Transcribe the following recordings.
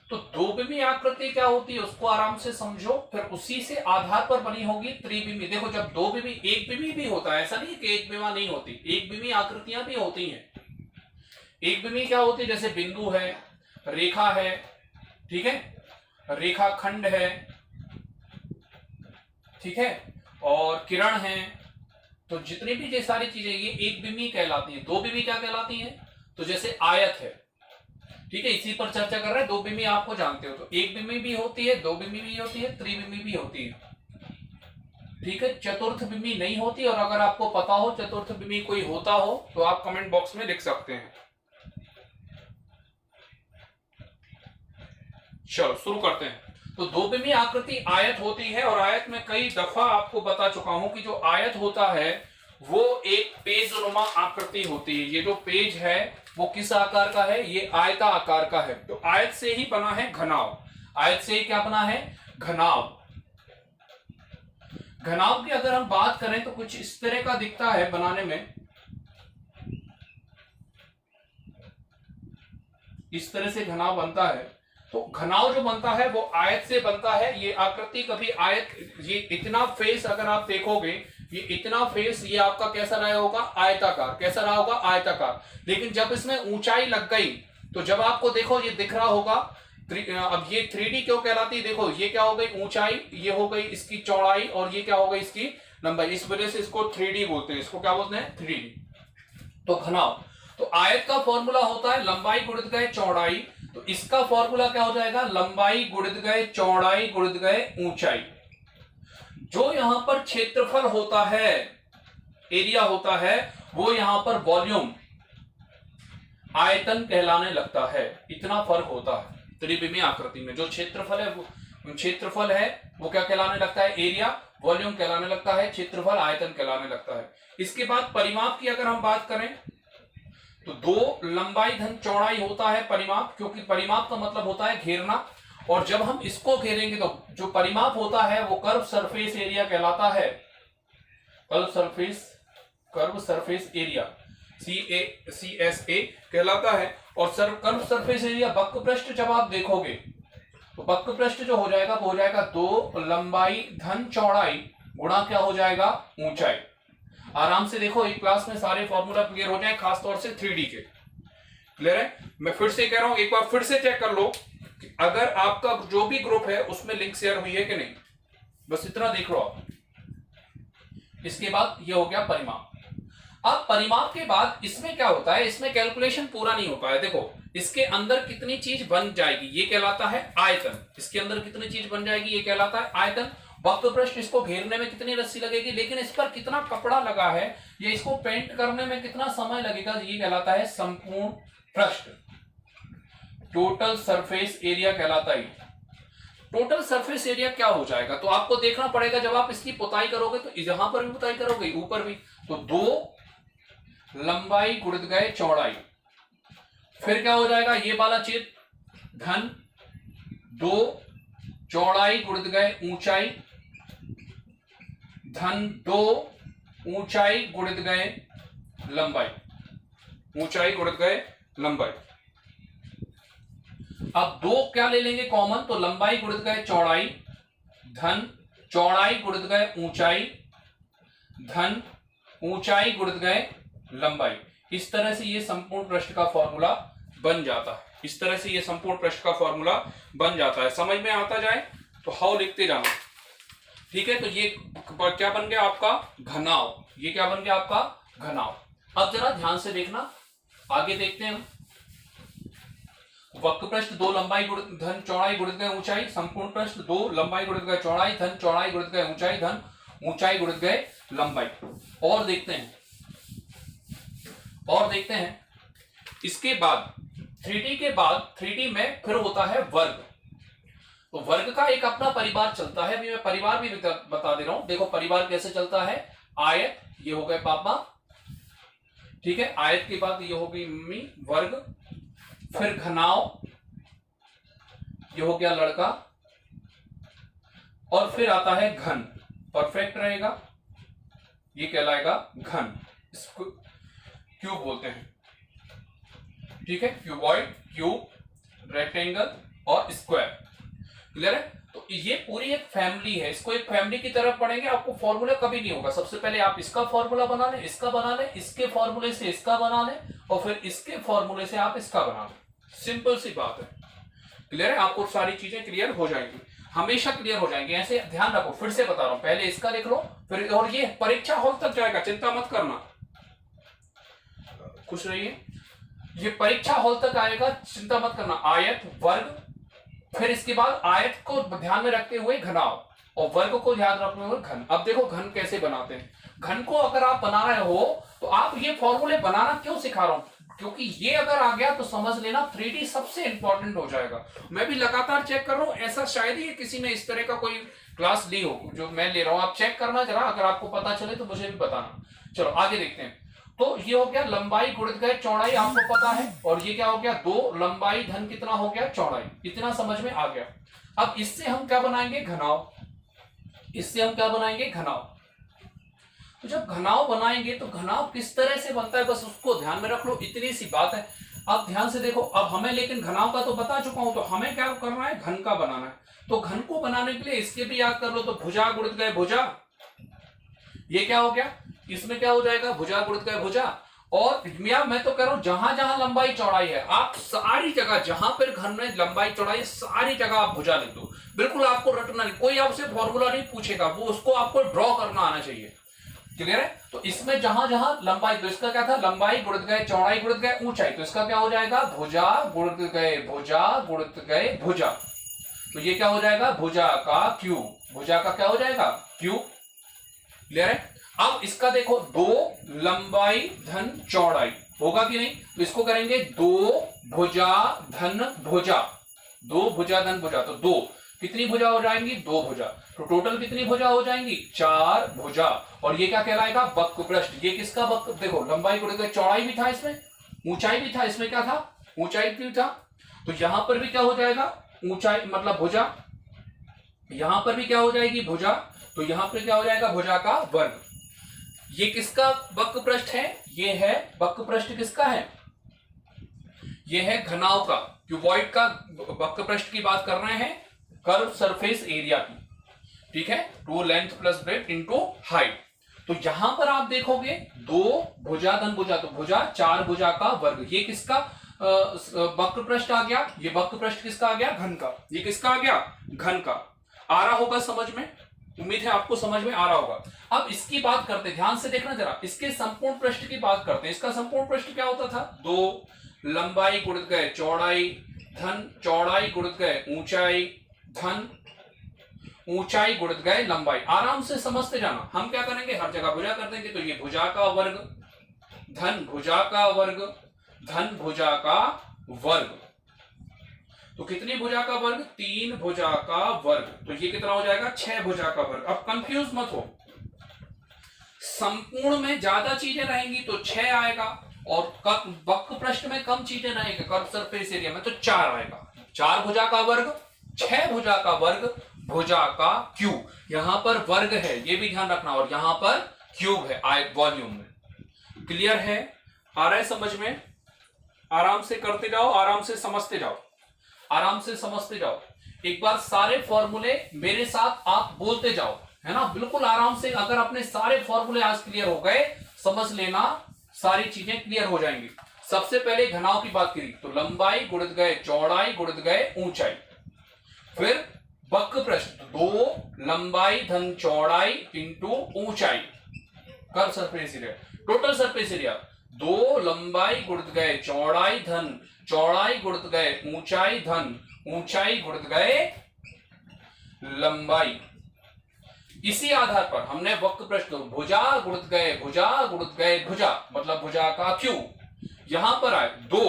तो द्विविमीय आकृति क्या होती है उसको आराम से समझो, फिर उसी से आधार पर बनी होगी त्रिविमीय। देखो जब दो विमी, एक विमी भी होता है, ऐसा नहीं है कि एक विमा नहीं होती, एक विमी आकृतियां भी होती हैं। एक विमी क्या होती है, जैसे बिंदु है, रेखा है, ठीक है, रेखाखंड है, ठीक है, और किरण है। तो जितनी भी ये सारी चीजें ये एक विमी कहलाती हैं। दो विमी क्या कहलाती हैं, तो जैसे आयत है, ठीक है, इसी पर चर्चा कर रहे हैं। दो विमी आपको जानते हो, तो एक विमी भी होती है, दो विमी भी होती है, त्रिविमी भी होती है, ठीक है। चतुर्थ विमी नहीं होती, और अगर आपको पता हो चतुर्थ विमी कोई होता हो तो आप कमेंट बॉक्स में लिख सकते हैं। चलो शुरू करते हैं। तो दो विमी आकृति आयत होती है, और आयत में कई दफा आपको बता चुका हूं कि जो आयत होता है वो एक पेजनुमा आकृति होती है। ये जो पेज है वो किस आकार का है, ये आयता आकार का है। तो आयत से ही बना है घनाव, आयत से ही क्या बना है, घनाव। घनाव की अगर हम बात करें तो कुछ इस तरह का दिखता है बनाने में, इस तरह से घनाव बनता है। तो घनाव जो बनता है वो आयत से बनता है। ये आकृति कभी आयत, ये इतना फेस अगर आप देखोगे, ये इतना फेस ये आपका कैसा रहा होगा, आयताकार। कैसा रहा होगा, आयताकार। लेकिन जब इसमें ऊंचाई लग गई तो जब आपको देखो ये दिख रहा होगा, अब ये 3D क्यों कहलाती है, देखो ये क्या हो गई ऊंचाई, ये हो गई इसकी चौड़ाई, और ये क्या हो गई इसकी लंबाई। इस वजह से इसको 3D बोलते हैं। इसको क्या बोलते हैं, 3D। तो घनाव, तो आयत का फॉर्मूला होता है लंबाई गुणित गए चौड़ाई। तो इसका फॉर्मूला क्या हो जाएगा, लंबाई गुणित गए चौड़ाई गुणित गए ऊंचाई। जो यहां पर क्षेत्रफल होता है, एरिया होता है, वो यहां पर वॉल्यूम, आयतन कहलाने लगता है। इतना फर्क होता है त्रिविमीय आकृति में। जो क्षेत्रफल है वो क्या कहलाने लगता है, एरिया। वॉल्यूम कहलाने लगता है, क्षेत्रफल आयतन कहलाने लगता है। इसके बाद परिमाप की अगर हम बात करें तो दो लंबाई धन चौड़ाई होता है परिमाप, क्योंकि परिमाप का मतलब होता है घेरना। और जब हम इसको घेरेंगे तो जो परिमाप होता है वो कर्व सरफेस एरिया कहलाता है। कर्व सरफेस एरिया CSA कहलाता है। और कर्व सरफेस एरिया वक्र पृष्ठ जब आप देखोगे तो वक्र पृष्ठ जो हो जाएगा वो हो जाएगा दो लंबाई धन चौड़ाई गुणा क्या हो जाएगा, ऊंचाई। आराम से देखो, एक क्लास में सारे फॉर्मूला क्लियर हो जाए, खासतौर से 3D के। क्लियर है? मैं फिर से कह रहा हूं, एक बार फिर से चेक कर लो कि अगर आपका जो भी ग्रुप है उसमें लिंक शेयर हुई है कि नहीं। बस इतना देख लो आप। इसके बाद ये हो गया परिमाप। अब परिमाप के बाद इसमें क्या होता है, इसमें कैलकुलेशन पूरा नहीं हो पाया। देखो इसके अंदर कितनी चीज बन जाएगी, ये कहलाता है आयतन। इसके अंदर कितनी चीज बन जाएगी, ये कहलाता है आयतन। वक्र पृष्ठ, इसको घेरने में कितनी रस्सी लगेगी, लेकिन इस पर कितना कपड़ा लगा है, या इसको पेंट करने में कितना समय लगेगा, ये कहलाता है संपूर्ण पृष्ठ। टोटल सरफेस एरिया कहलाता है। टोटल सरफेस एरिया क्या हो जाएगा, तो आपको देखना पड़ेगा। जब आप इसकी पुताई करोगे तो यहां पर भी पुताई करोगे, ऊपर भी, तो दो लंबाई गुणित गए चौड़ाई, फिर क्या हो जाएगा, ये वाला चित्र धन दो चौड़ाई गुणित गए ऊंचाई धन दो ऊंचाई गुणित गए लंबाई, ऊंचाई गुणित गए लंबाई। अब दो क्या ले लेंगे कॉमन, तो लंबाई गुणित गए चौड़ाई धन चौड़ाई गुणित गए ऊंचाई धन ऊंचाई गुणित गए लंबाई। इस तरह से ये संपूर्ण पृष्ठ का फॉर्मूला बन जाता है। इस तरह से ये संपूर्ण पृष्ठ का फॉर्मूला बन जाता है। समझ में आता जाए तो हाउ लिखते जाना, ठीक है। तो ये क्या बन गया आपका घनाव, ये क्या बन गया आपका घनाव। अब जरा ध्यान से देखना, आगे देखते हैं। वक्र पृष्ठ दो लंबाई गुणित धन चौड़ाई गुणित गए ऊंचाई, संपूर्ण पृष्ठ दो लंबाई गुणित गए चौड़ाई धन चौड़ाई गुणित गए ऊंचाई धन ऊंचाई गुणित गए लंबाई। और देखते हैं इसके बाद 3D के बाद 3D में फिर होता है वर्ग। तो वर्ग का एक अपना परिवार चलता है। अभी मैं परिवार भी बता दे रहा हूं। देखो परिवार कैसे चलता है, आयत, ये हो गए पापा, ठीक है, आयत के बाद ये हो गई मम्मी, वर्ग, फिर घनाव, ये हो गया लड़का, और फिर आता है घन। परफेक्ट रहेगा, ये कहलाएगा घन। इसको क्यूब बोलते हैं, ठीक है, क्यूबॉइड, क्यूब, रेक्टेंगल, और स्क्वायर। क्लियर है? तो ये पूरी एक फैमिली है, इसको एक फैमिली की तरफ पढ़ेंगे, आपको फॉर्मूला कभी नहीं होगा। सबसे पहले आप इसका फॉर्मूला बना लें, इसका बना लें, इसके फॉर्मूले से इसका बना लें, और फिर इसके फॉर्मूले से आप इसका बना लें। सिंपल सी बात है। क्लियर है? आपको सारी चीजें क्लियर हो जाएंगी, हमेशा क्लियर हो जाएंगे। ऐसे ध्यान रखो, फिर से बता रहा हूं, पहले इसका लिख लो, फिर और ये परीक्षा हॉल तक जाएगा, चिंता मत करना, खुश रहिए। ये परीक्षा हॉल तक आएगा, चिंता मत करना। आयत, वर्ग, फिर इसके बाद आयत को ध्यान में रखते हुए घनाव, और वर्ग को ध्यान रखते हुए घन। अब देखो घन कैसे बनाते हैं। घन को अगर आप बना रहे हो तो आप ये फॉर्मूले बनाना क्यों सिखा रहा हूं, क्योंकि ये अगर आ गया तो समझ लेना 3D सबसे इंपॉर्टेंट हो जाएगा। मैं भी लगातार चेक कर रहा हूं, ऐसा शायद ही किसी ने इस तरह का कोई क्लास ली हो जो मैं ले रहा हूं। आप चेक करना जरा, अगर आपको पता चले तो मुझे भी बताना। चलो आगे देखते हैं। तो ये हो गया लंबाई गुणित गए चौड़ाई, आपको पता है। और ये क्या हो गया, 2 लंबाई धन कितना हो गया, चौड़ाई। इतना समझ में आ गया। अब इससे हम क्या बनाएंगे, घनाव। इससे हम क्या बनाएंगे, घनाव। तो जब घनाव बनाएंगे तो घनाव किस तरह से बनता है, बस उसको ध्यान में रख लो, इतनी सी बात है। अब ध्यान से देखो, अब हमें लेकिन घनाव का तो बता चुका हूं, तो हमें क्या करना है, घन का बनाना है। तो घन को बनाने के लिए इसके भी याद कर लो, तो भुजा गुणित गए भुजा, ये क्या हो गया, इसमें क्या हो जाएगा, भुजा गुणित गए भुजा। और मैं तो कह रहा हूं जहां जहां लंबाई चौड़ाई है, आप सारी जगह जहां पर घन में लंबाई चौड़ाई सारी जगह आप भुजा लिख दो। बिल्कुल आपको रटना नहीं, कोई आपसे फॉर्मूला नहीं पूछेगा, वो उसको आपको ड्रॉ करना आना चाहिए। क्लियर है? तो इसमें जहां जहां लंबाई, तो इसका क्या था, लंबाई गुणित गए चौड़ाई गुणित गए ऊंचाई, तो इसका क्या हो जाएगा, भुजा गुणित गए भुजा गुणित गए भुजा। तो ये क्या हो जाएगा, भुजा का क्यूब, भुजा का क्या हो जाएगा, क्यूब। क्लियर है? अब इसका देखो, 2 लंबाई धन चौड़ाई होगा कि नहीं, तो इसको करेंगे 2 भुजा धन भुजा, 2 भुजा धन भुजा। तो 2 कितनी भुजा हो जाएंगी, 2 भुजा। तो टोटल कितनी भुजा हो जाएंगी, 4 भुजा। और ये क्या कहलाएगा, वक्र पृष्ठ। ये किसका वक्र, देखो लंबाई गुणित गए चौड़ाई भी था इसमें, ऊंचाई भी था इसमें, क्या था, ऊंचाई भी था। तो यहां पर भी क्या हो जाएगा, ऊंचाई मतलब भुजा, यहां पर भी क्या हो जाएगी, भुजा। तो यहां पर क्या हो जाएगा, भुजा का वर्ग। ये किसका वक्र पृष्ठ है, ये है वक्र पृष्ठ किसका है, ये है घनाव का, क्यूबॉइड का वक्र पृष्ठ की बात कर रहे हैं, कर्व सरफेस एरिया की। ठीक है, 2 length plus breadth into height. तो यहां पर आप देखोगे 2 भुजा धन भुजा, तो भुजा 4 भुजा का वर्ग। ये किसका वक्र पृष्ठ आ गया, ये वक्र पृष्ठ किसका आ गया, घन का। ये किसका आ गया, घन का। आ रहा होगा समझ में, उम्मीद है आपको समझ में आ रहा होगा। अब इसकी बात करते, ध्यान से देखना जरा, इसके संपूर्ण पृष्ठ की बात करते हैं। इसका संपूर्ण पृष्ठ क्या होता था, 2 लंबाई गुणित गए चौड़ाई धन चौड़ाई गुणित गए ऊंचाई धन ऊंचाई गुणित गए लंबाई। आराम से समझते जाना। हम क्या करेंगे, हर जगह भुजा कर देंगे। तो ये भुजा का वर्ग धन भुजा का वर्ग धन भुजा का वर्ग। तो कितनी भुजा का वर्ग, 3 भुजा का वर्ग। तो ये कितना हो जाएगा, 6 भुजा का वर्ग। अब कंफ्यूज मत हो, संपूर्ण में ज्यादा चीजें रहेंगी तो 6 आएगा, और वक्र पृष्ठ में कम चीजें रहेंगी, कर्व सरफेस एरिया में, तो 4 आएगा। 4 भुजा का वर्ग, 6 भुजा का वर्ग, भुजा का क्यूब। यहां पर वर्ग है, ये भी ध्यान रखना, और यहां पर क्यूब है आयत वॉल्यूम में। क्लियर है, आ रहा है समझ में? आराम से करते जाओ, आराम से समझते जाओ, आराम से समझते जाओ। एक बार सारे फॉर्मूले मेरे साथ आप बोलते जाओ, है ना, बिल्कुल आराम से। अगर अपने सारे फॉर्मूले आज क्लियर हो गए, समझ लेना सारी चीजें क्लियर हो जाएंगी। सबसे पहले घनाव की बात करी, तो लंबाई गुणित गए चौड़ाई गुणित गए ऊंचाई। फिर वक्र पृष्ठ, 2 लंबाई धन चौड़ाई इंटू ऊंचाई, curve surface area. Total surface area, 2 लंबाई गुणित गए चौड़ाई धन चौड़ाई गुणित गए ऊंचाई धन ऊंचाई गुणित गए लंबाई। इसी आधार पर हमने वक्र पृष्ठ, भुजा गुणित गए भुजा, मतलब भुजा का क्यूब। यहां पर आए 2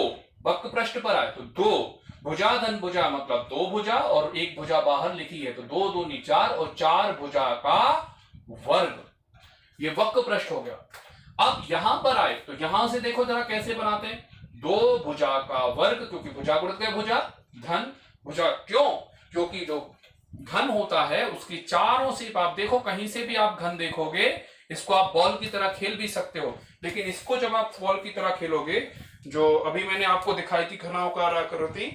वक्र पृष्ठ पर आए, तो 2 भुजा धन भुजा, मतलब 2 भुजा, और 1 भुजा बाहर लिखी है, तो 2 दूनी 4, और 4 भुजा का वर्ग। ये वक्र पृष्ठ हो गया। अब यहां पर आए, तो यहां से देखो जरा कैसे बनाते हैं, 2 भुजा का वर्ग, क्योंकि भुजा गुणित गए भुजा धन भुजा। क्यों, क्योंकि जो घन होता है उसकी चारों सिर्फ आप देखो, कहीं से भी आप घन देखोगे, इसको आप बॉल की तरह खेल भी सकते हो, लेकिन इसको जब आप बॉल की तरह खेलोगे, जो अभी मैंने आपको दिखाई थी घनाव का आकृति,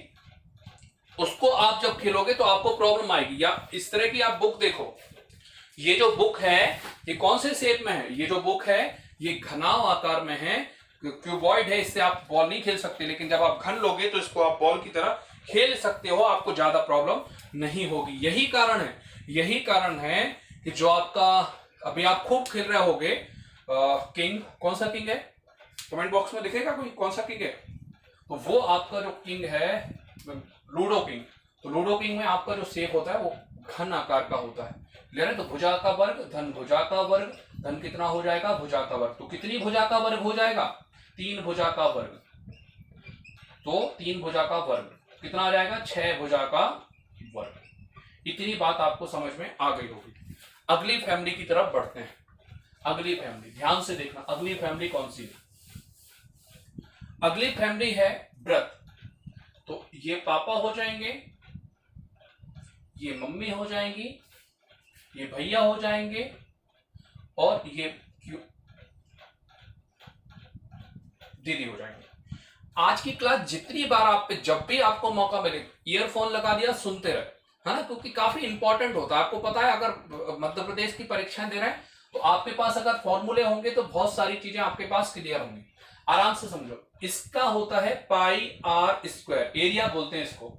उसको आप जब खेलोगे तो आपको प्रॉब्लम आएगी। या इस तरह की आप बुक देखो, ये जो बुक है ये कौन से शेप में है, ये जो बुक है ये घनाव आकार में है, क्यूबॉइड है, इससे आप बॉल नहीं खेल सकते। लेकिन जब आप घन लोगे तो इसको आप बॉल की तरह खेल सकते हो, आपको ज्यादा प्रॉब्लम नहीं होगी। यही कारण है कि जो आपका अभी आप खूब खेल रहे होगे किंग, कौन सा किंग है कमेंट बॉक्स में लिखेगा कोई कौन सा किंग है, तो वो आपका जो किंग है लूडो किंग। तो लूडो किंग में आपका जो शेप होता है वो घन आकार का होता है। ले रहे, तो भुजा का वर्ग धन भुजा का वर्ग, धन कितना हो जाएगा भुजा का वर्ग। तो कितनी भुजा का वर्ग हो जाएगा, 3 भुजा का वर्ग। तो 3 भुजा का वर्ग कितना आ जाएगा, 6 भुजा का वर्ग। इतनी बात आपको समझ में आ गई होगी। अगली फैमिली की तरफ बढ़ते हैं। अगली फैमिली ध्यान से देखना, अगली फैमिली कौन सी है। अगली फैमिली है व्रत। तो ये पापा हो जाएंगे, ये मम्मी हो जाएंगी, ये भैया हो जाएंगे और ये दीदी हो जाएंगे। आज की क्लास जितनी बार आप पे जब भी आपको मौका मिले ईयरफोन लगा दिया, सुनते रहे, है ना, क्योंकि काफी इंपॉर्टेंट होता है। आपको पता है अगर मध्य प्रदेश की परीक्षाएं दे रहे हैं तो आपके पास अगर फॉर्मूले होंगे तो बहुत सारी चीजें आपके पास क्लियर होंगी। आराम से समझो। इसका होता है पाई आर स्क्वायर, एरिया बोलते हैं इसको।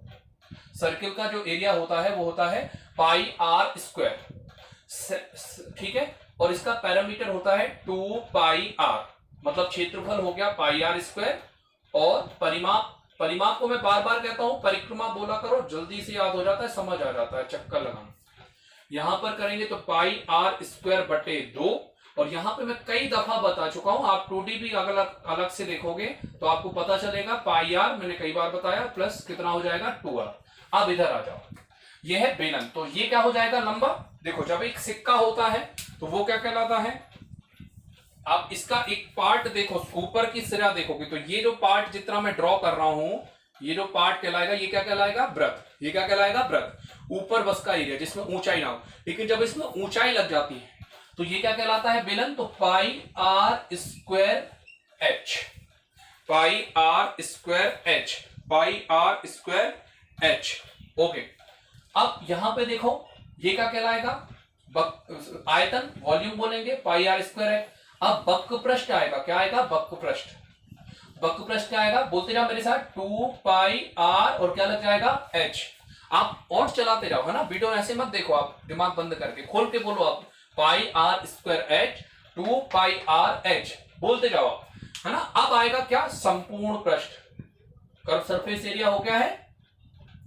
सर्किल का जो एरिया होता है वो होता है पाई आर स्क्वायर, ठीक है। और इसका पैरामीटर होता है 2 पाई आर, मतलब क्षेत्रफल हो गया पाई आर स्क्वायर। और परिमाप को मैं बार बार कहता हूं, परिक्रमा बोला करो, जल्दी से याद हो जाता है, समझ आ जाता है, चक्कर लगाना। यहां पर करेंगे तो पाई आर स्क्वायर बटे 2। और यहां पे मैं कई दफा बता चुका हूं, आप 2D भी अलग से देखोगे तो आपको पता चलेगा। पाई आर मैंने कई बार बताया, प्लस कितना हो जाएगा 2r। अब इधर आ जाओ, यह है बेलन। तो ये क्या हो जाएगा लंबा। देखो जब एक सिक्का होता है तो वो क्या कहलाता है, आप इसका एक पार्ट देखो, ऊपर की सिरा देखोगे तो ये जो पार्ट जितना मैं ड्रॉ कर रहा हूं, ये जो पार्ट कहलाएगा, ये क्या कहलाएगा व्रत। ये क्या कहलाएगा व्रत, ऊपर बस का एरिया जिसमें ऊंचाई ना हो। लेकिन जब इसमें ऊंचाई लग जाती है तो ये क्या कहलाता है बेलन। तो pi r square h, pi r square h, pi r square h. Okay, अब यहां पे देखो ये क्या कहलाएगा, आयतन, वॉल्यूम बोलेंगे, पाई आर स्क्वायर है। अब वक्र पृष्ठ आएगा, क्या आएगा वक्र पृष्ठ। वक्र पृष्ठ क्या आएगा, बोलते जाओ मेरे साथ, 2 पाई आर और क्या लग जाएगा एच। आप और चलाते जाओ, है ना, वीडियो ऐसे मत देखो, आप दिमाग बंद करके खोल के बोलो आप, pi r square h, 2 pi r h, बोलते जाओ आप, है ना। अब आएगा क्या, संपूर्ण पृष्ठ, कर्व सरफेस एरिया हो गया है,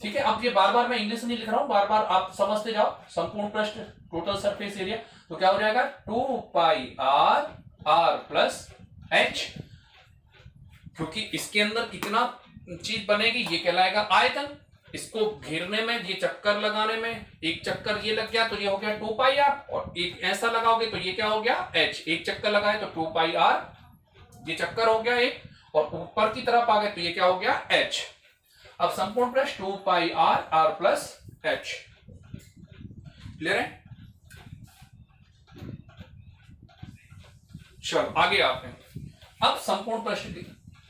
ठीक है। अब ये बार बार मैं इंग्लिश नहीं लिख रहा हूं, बार बार आप समझते जाओ। संपूर्ण पृष्ठ, टोटल सरफेस एरिया, तो क्या हो जाएगा 2 pi r r plus H, क्योंकि इसके अंदर कितना चीज बनेगी, ये कहलाएगा आयतन। इसको घेरने में, ये चक्कर लगाने में, एक चक्कर ये लग गया तो ये हो गया 2 पाई आर, और एक ऐसा लगाओगे तो ये क्या हो गया एच। एक चक्कर लगाए तो 2 पाई आर, ये चक्कर हो गया एक, और ऊपर की तरफ आ गए तो ये क्या हो गया एच। अब संपूर्ण पृष्ठ 2 pi r r plus h, clear है। चलो आगे आते हैं। अब संपूर्ण पृष्ठ,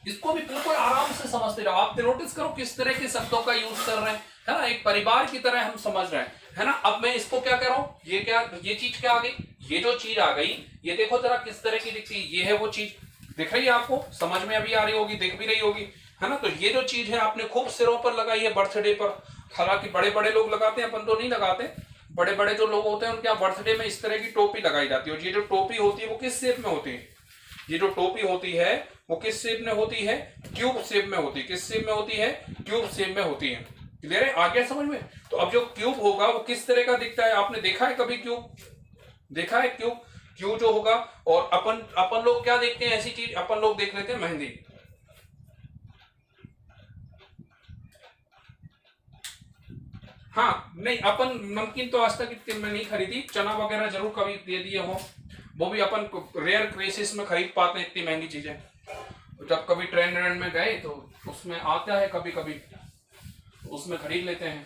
इसको भी बिल्कुल आराम से समझते जाओ। आप नोटिस करो किस तरह के शब्दों का यूज कर रहे हैं, है ना, एक परिवार की तरह हम समझ रहे हैं, है ना। अब मैं इसको क्या कर रहा हूं, ये क्या, ये चीज क्या आ गई, ये जो चीज आ गई, ये देखो जरा किस तरह की दिखती है, ये है वो चीज, दिख रही है आपको, समझ में अभी आ रही होगी, दिख भी रही होगी, है ना। तो ये जो चीज है आपने खूब सिरों पर लगाई है बर्थडे पर, हालांकि बड़े बड़े लोग लगाते हैं, अपन तो नहीं लगाते, बड़े बड़े जो लोग होते हैं उनके यहाँ बर्थडे में इस तरह की टोपी लगाई जाती है। और ये जो टोपी होती है वो किस शेप में होती है, ये जो टोपी होती है वो किस शेप में होती है, क्यूब शेप में होती है। किस शेप में होती है, क्यूब शेप में होती है, क्लियर है, आ गया समझ में। तो अब जो क्यूब होगा वो किस तरह का दिखता है, आपने देखा है कभी क्यूब, देखा है क्यूब, क्यूब जो होगा। और अपन लोग क्या देखते हैं, ऐसी चीज अपन लोग देख लेते हैं मेहंदी, हाँ नहीं, अपन नमकीन तो आज तक इतने में नहीं खरीदी, चना वगैरह जरूर कभी दे दिए हो, वो भी अपन रेयर केसेस में खरीद पाते हैं, इतनी महंगी चीजें। जब कभी ट्रेंड में गए तो उसमें आता है कभी कभी, उसमें खरीद लेते हैं।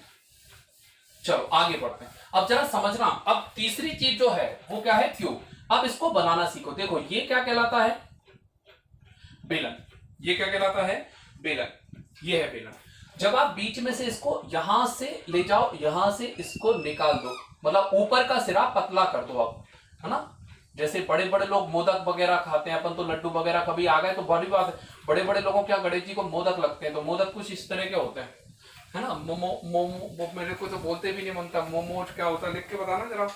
चलो आगे बढ़ते हैं। अब जरा समझना, अब तीसरी चीज जो है वो क्या है, क्यूब। अब इसको बनाना सीखो। देखो ये क्या कहलाता है, बेलन। ये क्या कहलाता है, बेलन, ये है बेलन। जब आप बीच में से इसको यहां से ले जाओ, यहां से इसको निकाल दो, मतलब ऊपर का सिरा पतला कर दो आप, है ना। जैसे बड़े बड़े लोग मोदक वगैरह खाते हैं, अपन तो लड्डू वगैरह कभी आ गए तो बड़ी बात है, बड़े बड़े लोगों क्या गणेश जी को मोदक लगते हैं, तो मोदक कुछ इस तरह के होते हैं, है ना। मोमो मोमो मेरे को तो बोलते भी नहीं बनता, मोमोज क्या होता है लिख के बताना जरा।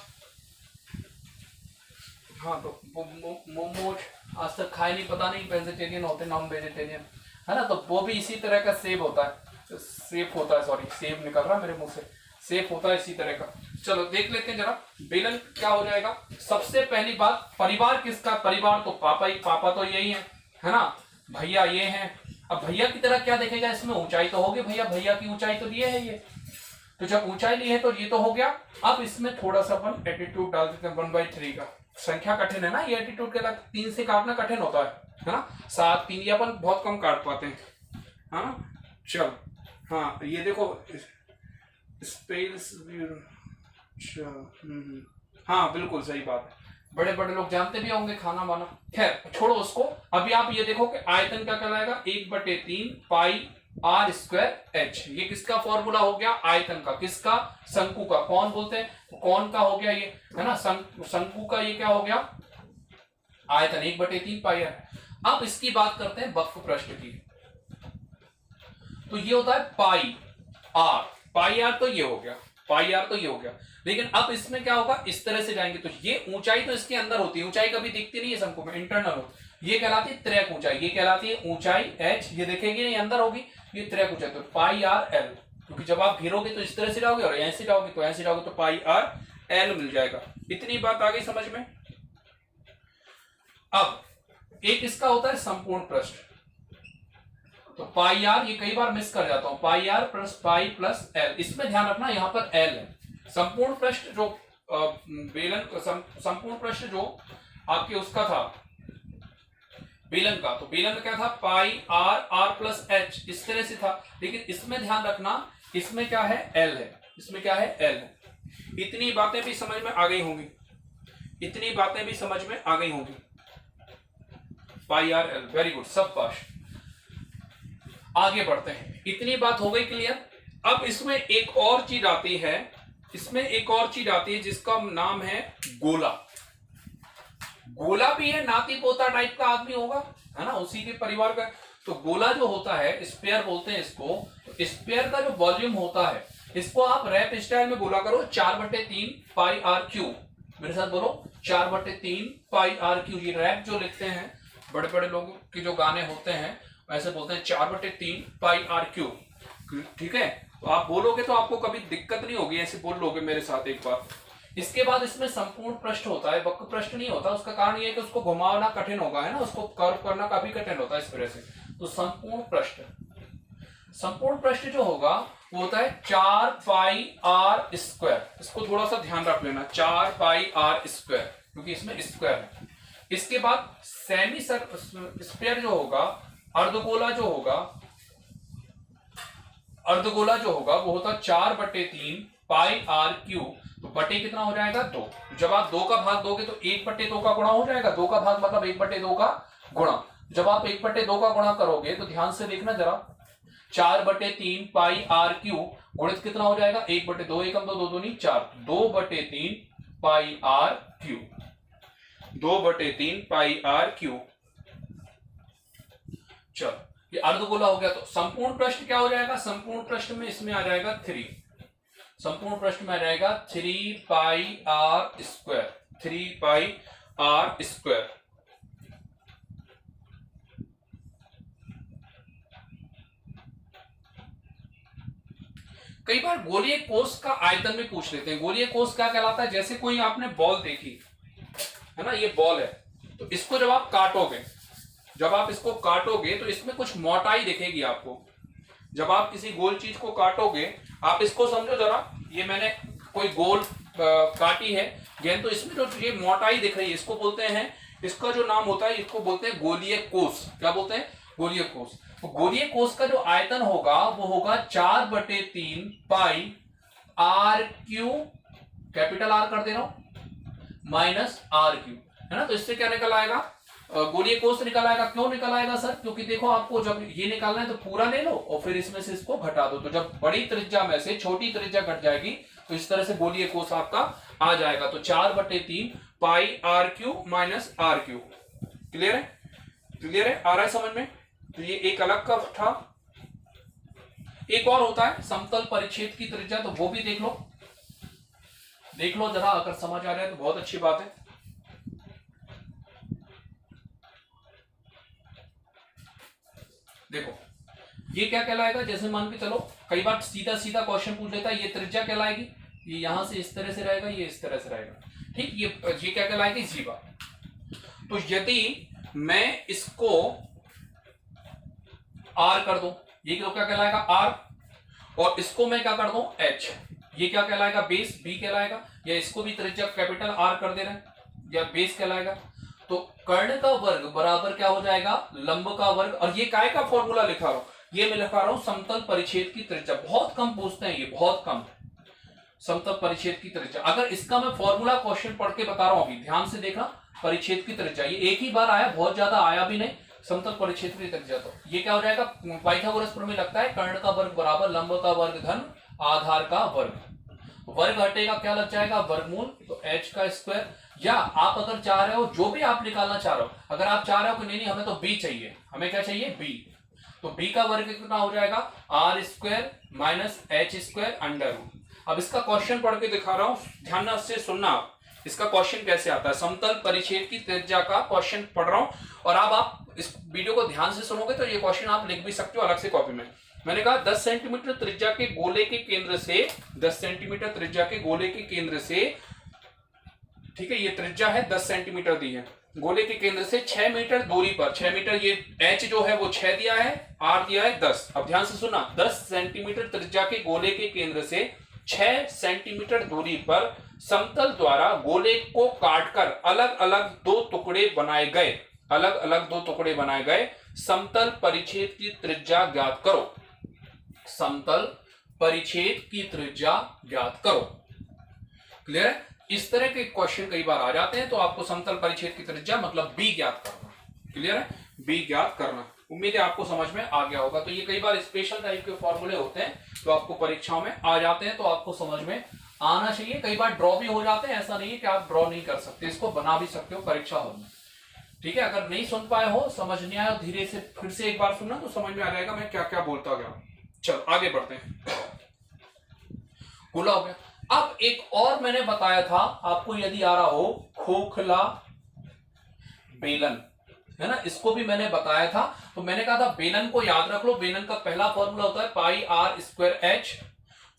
हाँ तो मोमोज आज तक खाए नहीं, पता नहीं वेजिटेरियन होते नॉन वेजिटेरियन, है ना। तो वो भी इसी तरह का सेब होता है, सेब होता है, सॉरी सेब निकल रहा है मेरे मुंह से, सेब होता है इसी तरह का। चलो देख लेते हैं जरा बेलन क्या हो जाएगा। सबसे पहली बात, परिवार किसका, परिवार तो पापा ही, पापा तो यही है ना, भैया ये हैं। अब भैया की तरह क्या देखेगा इसमें, ऊंचाई तो होगी भैया, भैया की ऊंचाई तो ये है ये, तो जब ऊंचाई ली है तो ये तो हो गया। अब इसमें थोड़ा सा अपन एटीट्यूड डाल देते हैं 1/3 का, संख्या कठिन है ना ये, एटीट्यूड के बाद 3 से काटना कठिन होता है ना, 7 3 ये अपन बहुत कम काट पाते हैं, हाँ चल। हाँ ये देखो स्पेस, हाँ बिल्कुल सही बात है, बड़े बड़े लोग जानते भी होंगे खाना वाना, खैर छोड़ो उसको। अभी आप ये देखो कि आयतन क्या कहलाएगा, 1/3 पाई आर स्क्वायर एच, ये किसका फॉर्मूला हो गया, आयतन का, किसका, शंकु का, कौन बोलते हैं, कौन का हो गया ये, है ना, शंकु का ये क्या हो गया, आयतन 1/3 पाई आर। अब इसकी बात करते हैं वक्र पृष्ठ की, तो ये होता है पाई आर, पाई आर तो ये हो गया, पाई आर तो ये हो गया। लेकिन अब इसमें क्या होगा, इस तरह से जाएंगे तो ये ऊंचाई तो इसके अंदर होती है, ऊंचाई कभी दिखती नहीं है शंकु में, इंटरनल होती, ये कहलाती है त्रिक ऊंचाई, ये कहलाती है ऊंचाई एच, ये देखेंगे नहीं अंदर होगी, ये त्रिक ऊंचाई, तो पाई आर एल, क्योंकि जब आप घिरोगे तो इस तरह से जाओगे और ऐसे जाओगे तो ऐसे जाओगे, तो पाई आर एल मिल जाएगा। इतनी बात आ गई समझ में। अब एक इसका होता है संपूर्ण पृष्ठ, तो पाई आर, ये कई बार मिस कर जाता हूं, pi r plus pi plus l, इसमें ध्यान रखना यहाँ पर एल है। संपूर्ण पृष्ठ जो बेलन, संपूर्ण पृष्ठ जो आपके उसका था बेलन का, तो बेलन में क्या था, पाई आर आर प्लस एच, इस तरह से था। लेकिन इसमें ध्यान रखना, इसमें क्या है, एल है, इसमें क्या है, एल है। इतनी बातें भी समझ में आ गई होंगी, इतनी बातें भी समझ में आ गई होंगी, पाई आर एल, वेरी गुड, सब पास। आगे बढ़ते हैं, इतनी बात हो गई क्लियर। अब इसमें एक और चीज आती है, इसमें एक और चीज आती है जिसका नाम है गोला। गोला भी है, नाती पोता टाइप का आदमी होगा, है ना, उसी के परिवार का। तो गोला जो होता है, स्पेयर बोलते हैं इसको, स्पेयर का जो वॉल्यूम होता है, इसको आप रैप स्टाइल में गोला करो, 4/3 पाई आर क्यूब, मेरे साथ बोलो 4/3 पाई आर क्यूब। ये रैप जो लिखते हैं बड़े बड़े लोगों के जो गाने होते हैं ऐसे बोलते हैं 4/3 पाई आर क्यूब, ठीक है। तो आप बोलोगे तो आपको कभी दिक्कत नहीं होगी, ऐसे बोल लोगे मेरे साथ एक बार। इसके बाद इसमें संपूर्ण पृष्ठ होता है, वक्र पृष्ठ नहीं होता। उसका कारण ये है कि उसको घुमाना कठिन होगा, है ना, उसको कर्व करना काफी कठिन होता है इस तरह से। तो संपूर्ण पृष्ठ, संपूर्ण पृष्ठ जो होगा वो होता है 4 पाई आर स्क्वायर, इसको थोड़ा सा ध्यान रख लेना, 4 पाई आर स्क्वायर, क्योंकि इसमें स्क्वायर है। इसके बाद सेमी स्फीयर जो होगा, अर्धगोला जो होगा, अर्धगोला जो होगा वो होता 4/3 पाई आर क्यूब। तो बटे कितना हो जाएगा, 2। जब आप 2 का भाग दोगे तो 1/2 का गुणा हो जाएगा, 2 का भाग मतलब 1/2 का गुणा। जब आप 1/2 का गुणा करोगे तो ध्यान से देखना जरा, 4/3 पाई आर क्यूब गुणित कितना हो जाएगा, 1/2, 1 2 2 2 4, 2/3 pi r cube, 2/3 pi r cube. चलो ये अर्धगोला हो गया। तो संपूर्ण पृष्ठ क्या हो जाएगा, संपूर्ण पृष्ठ में इसमें आ जाएगा 3, संपूर्ण पृष्ठ में आ जाएगा 3 pi r square, 3 pi r square. कई बार गोलीय कोष का आयतन भी पूछ लेते हैं। गोलीय कोष क्या कहलाता है, जैसे कोई आपने बॉल देखी है ना, ये बॉल है, तो इसको जब आप काटोगे, जब आप इसको काटोगे तो इसमें कुछ मोटाई दिखेगी आपको। जब आप किसी गोल चीज को काटोगे, आप इसको समझो जरा, ये मैंने कोई गोल काटी है गेंद, तो इसमें जो ये मोटाई दिख रही है इसको बोलते हैं, इसका जो नाम होता है इसको बोलते हैं गोलीय कोष। क्या बोलते हैं, गोलीय कोष। तो गोलीय कोष का जो आयतन होगा वो होगा 4/3 pi r cube, capital R कर दे रहा हूं, माइनस आर क्यूब, है ना। तो इससे क्या निकल आएगा, गोलीय कोष निकल आएगा। क्यों निकल आएगा सर? क्योंकि देखो आपको जब ये निकालना है तो पूरा ले लो और फिर इसमें से इसको घटा दो, तो जब बड़ी त्रिज्या में से छोटी त्रिज्या घट जाएगी तो इस तरह से गोलीय कोष आपका आ जाएगा। तो 4/3 pi r cube minus r cube. Clear है? क्लियर है? आ रहा है समझ में? तो ये एक अलग का था। एक और होता है समतल परिच्छेद की त्रिज्या, तो वो भी देख लो जरा, अगर समझ आ रहा है तो बहुत अच्छी बात है। देखो ये क्या कहलाएगा, जैसे मान के चलो कई बार सीधा सीधा क्वेश्चन पूछ लेता है, ये त्रिज्या कहलाएगी, ये यहां से इस तरह से रहेगा, ये इस तरह से रहेगा, ठीक। ये क्या कहलाएगी? जीवा। तो यदि मैं इसको आर कर दूं, ये क्या कहलाएगा? आर, और इसको मैं क्या कर दूं? एच, ये क्या कहलाएगा? बेस, बी कहलाएगा। या इसको भी त्रिज्या कैपिटल आर कर दे रहे हैं, या बेस कहलाएगा। तो कर्ण का वर्ग बराबर क्या हो जाएगा? लंब का वर्ग। और ये काय का फॉर्मूला लिखा रहा हूं? ये मैं लिखा रहा हूं समतल परिच्छेद की त्रिज्या। बहुत कम पूछते हैं ये, बहुत कम, समतल परिच्छेद की त्रिज्या। अगर इसका मैं फॉर्मूला क्वेश्चन पढ़ के बता रहा हूं, अभी ध्यान से देखना, परिच्छेद की त्रिज्या ये एक ही बार आया, बहुत ज्यादा आया भी नहीं, समतल परिच्छेद की त्रिज्या। तो ये क्या हो जाएगा? पाइथागोरस प्रमेय लगता है, कर्ण का वर्ग बराबर लंब का वर्ग धन आधार का वर्ग। वर्ग हटेगा, क्या लग जाएगा? वर्गमूल, तो h का स्क्वायर। या आप अगर चाह रहे हो, जो भी आप निकालना चाह रहे हो, अगर आप चाह रहे हो कि नहीं हमें तो b चाहिए, हमें क्या चाहिए? b, तो b का वर्ग कितना हो जाएगा? R square minus h square under root. अब इसका क्वेश्चन पढ़ के दिखा रहा हूं, ध्यान से सुनना आप, इसका क्वेश्चन कैसे आता है। समतल परिच्छेद की त्रिज्या का क्वेश्चन पढ़ रहा हूं, और अब आप इस वीडियो को ध्यान से सुनोगे तो ये क्वेश्चन आप लिख भी सकते हो अलग से कॉपी में। मैंने कहा 10 सेंटीमीटर त्रिज्या के गोले के केंद्र से, 10 सेंटीमीटर त्रिज्या के गोले के केंद्र से, ठीक है, ये त्रिज्या है 10 सेंटीमीटर दी है, गोले के केंद्र से 6 मीटर दूरी पर, 6 मीटर, ये h जो है वो 6 दिया है, r दिया है 10। अब ध्यान से सुनना, 10 सेंटीमीटर त्रिज्या के गोले के केंद्र से 6 सेंटीमीटर दूरी पर समतल द्वारा गोले को काटकर अलग अलग दो टुकड़े बनाए गए, अलग अलग दो टुकड़े बनाए गए समतल परिच्छेद की त्रिज्या ज्ञात करो। समतल परिच्छेद की त्रिज्या ज्ञात करो। क्लियर है? इस तरह के क्वेश्चन कई बार आ जाते हैं, तो आपको समतल परिच्छेद की त्रिज्या मतलब बी ज्ञात करना। क्लियर है? बी ज्ञात करना। उम्मीद है आपको समझ में आ गया होगा। तो ये कई बार स्पेशल टाइप के फॉर्मूले होते हैं, तो आपको परीक्षाओं में आ जाते हैं, तो आपको समझ में आना चाहिए। कई बार ड्रॉ भी हो जाते हैं, ऐसा नहीं है कि आप ड्रॉ नहीं कर सकते, इसको बना भी सकते हो परीक्षा हॉल में, ठीक है। अगर नहीं सुन पाए हो, समझ नहीं आया, धीरे से फिर से एक बार सुनना तो समझ में आ जाएगा मैं क्या क्या बोलता गया। चल आगे बढ़ते हैं। खुला हो गया। अब एक और मैंने बताया था आपको, यदि आ रहा हो, खोखला बेलन, है ना, इसको भी मैंने बताया था। तो मैंने कहा था बेलन को याद रख लो। बेलन का पहला फॉर्मूला होता है पाई आर स्क्वायर एच,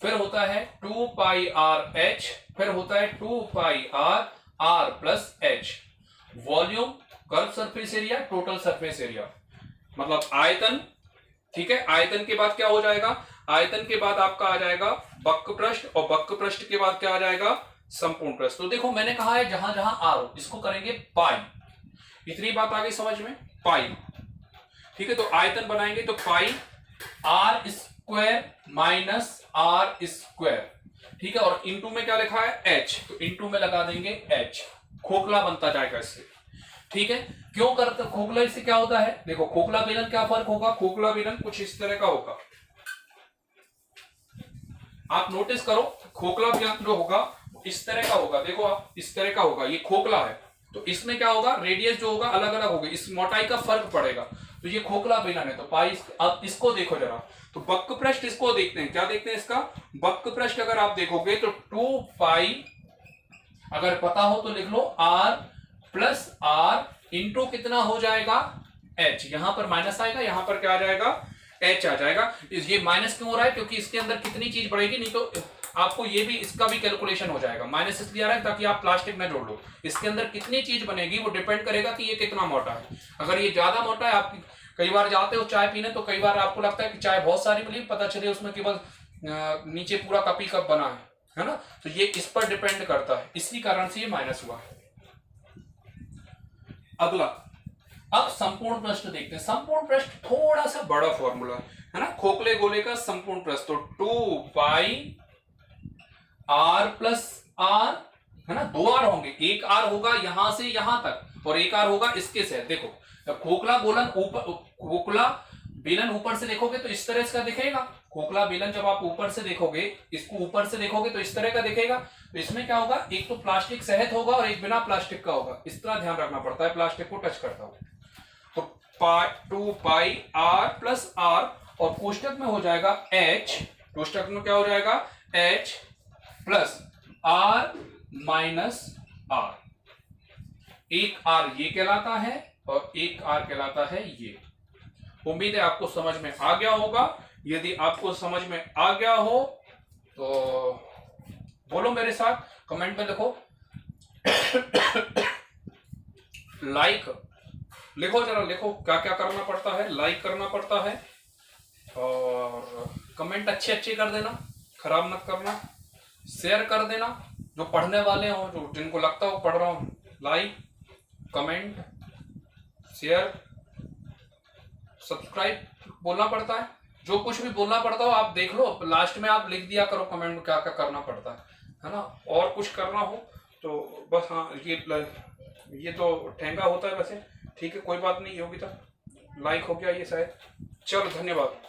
फिर होता है 2 पाई आर एच, फिर होता है 2 pi r r plus h. Volume, curve surface area, total surface area, मतलब आयतन, ठीक है। आयतन के बाद क्या हो जाएगा? आयतन के बाद आपका आ जाएगा वक्र पृष्ठ, और वक्र पृष्ठ के बाद क्या आ जाएगा? संपूर्ण पृष्ठ। तो देखो मैंने कहा है जहां जहां आर हो, इसको करेंगे पाई। इतनी बात आ गई समझ में? पाई, ठीक है। तो आयतन बनाएंगे तो pi r square minus r square, ठीक है। और इनटू में क्या लिखा है? एच, तो इनटू में लगा देंगे एच। खोखला बनता जाएगा इससे, ठीक है। क्यों करते खोखला? इससे क्या होता है? देखो खोखला बेलन क्या फर्क होगा? खोखला बेलन कुछ इस तरह का होगा, आप नोटिस करो। खोखला बेलन जो होगा इस तरह का होगा, देखो आप, इस तरह का होगा। ये खोखला है, तो इसमें क्या होगा? रेडियस जो होगा अलग अलग होगी, इस मोटाई का फर्क पड़ेगा। तो ये खोखला बेलन है, तो पाई। अब इसको देखो जरा, तो वक्र पृष्ठ इसको देखते हैं, क्या देखते हैं इसका? वक्र पृष्ठ अगर आप देखोगे तो 2 पाई, अगर पता हो तो लिख लो, आर प्लस आर इंटू कितना हो जाएगा? एच। यहां पर माइनस आएगा, यहां पर क्या आ जाएगा? एच आ जाएगा। ये माइनस क्यों हो रहा है? क्योंकि इसके अंदर कितनी चीज बढ़ेगी, नहीं तो आपको ये भी, इसका भी कैलकुलेशन हो जाएगा। माइनस इसलिए आ रहा है ताकि आप प्लास्टिक में जोड़ लो। इसके अंदर कितनी चीज बनेगी वो डिपेंड करेगा कि ये कितना मोटा है। अगर ये ज्यादा मोटा है, आप कई बार जाते हो चाय पीने, तो कई बार आपको लगता है कि चाय बहुत सारी मिली, पता चले उसमें केवल नीचे पूरा कप ही कप बना है ना। तो ये इस पर डिपेंड करता है, इसी कारण से ये माइनस हुआ है। अगला, अब संपूर्ण पृष्ठ देखते हैं। संपूर्ण पृष्ठ थोड़ा सा बड़ा फॉर्मूला है ना, खोखले गोले का संपूर्ण पृष्ठ। तो 2 पाई आर प्लस आर, है ना, 2 आर होंगे, एक आर होगा यहां से यहां तक, और एक आर होगा इसके सेट। देखो खोखला गोलन ऊपर, खोखला बेलन ऊपर से देखोगे तो इस तरह इसका दिखेगा। खोखला बेलन जब आप ऊपर से देखोगे, इसको ऊपर से देखोगे तो इस तरह का दिखेगा। तो इसमें क्या होगा, एक तो प्लास्टिक सहित होगा और एक बिना प्लास्टिक का होगा। इस तरह ध्यान रखना पड़ता है प्लास्टिक को टच करता हुआ। तो 2 पाई आर प्लस आर, और कोष्टक में हो जाएगा h, कोष्टक में क्या हो जाएगा h plus r minus r. एक आर ये कहलाता है और एक आर कहलाता है ये। उम्मीद है आपको समझ में आ गया होगा। यदि आपको समझ में आ गया हो तो बोलो मेरे साथ, कमेंट में लिखो लाइक लिखो, जरा लिखो क्या क्या करना पड़ता है। लाइक करना पड़ता है और कमेंट अच्छे अच्छे कर देना, खराब मत करना। शेयर कर देना, जो पढ़ने वाले हो, जो जिनको लगता हो पढ़ रहा हूं, लाइक कमेंट शेयर सब्सक्राइब बोलना पड़ता है। जो कुछ भी बोलना पड़ता हो आप देख लो, लास्ट में आप लिख दिया करो कमेंट में क्या क्या करना पड़ता है ना। और कुछ करना हो तो बस, हाँ ये तो ठेंगा होता है वैसे, ठीक है कोई बात नहीं। योगिता लाइक हो गया ये शायद। चलो धन्यवाद।